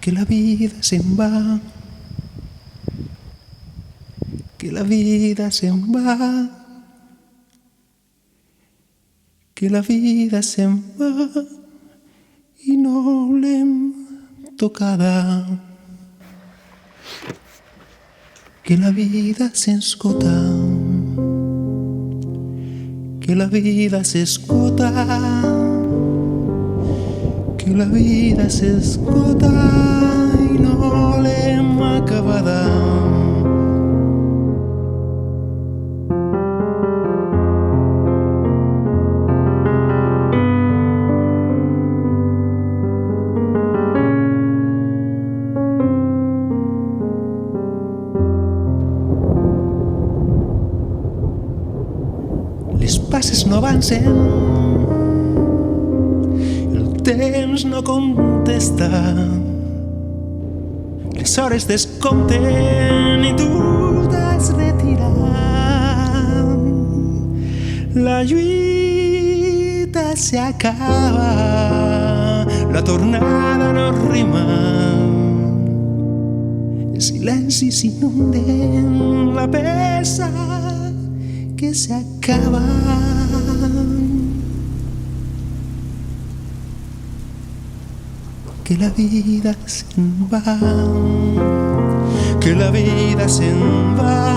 que la vida se va, que la vida se va, que la vida se va y no l'hem tocada, que la vida s'esgota, que la vida s'esgota, que la vida s'esgota i no l'hem acabada. Les passes no avancen, el temps no contesta, les hores descompten i tu t'has retirat. La lluita s'acaba, la tornada no rima, els silencis inunden la peça que se acaba. Que la vida se'n va, que la vida se'n va,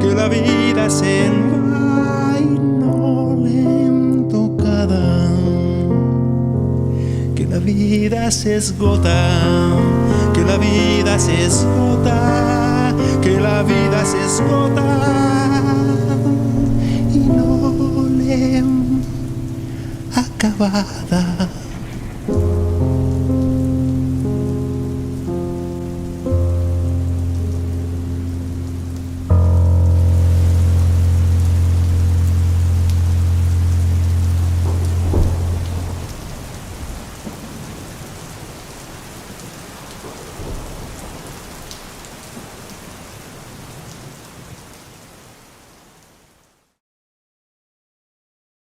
que la vida se'n va i no l'hem tocada. Que la vida s'esgota, que la vida s'esgota, que la vida s'esgota i no l'hem acabada.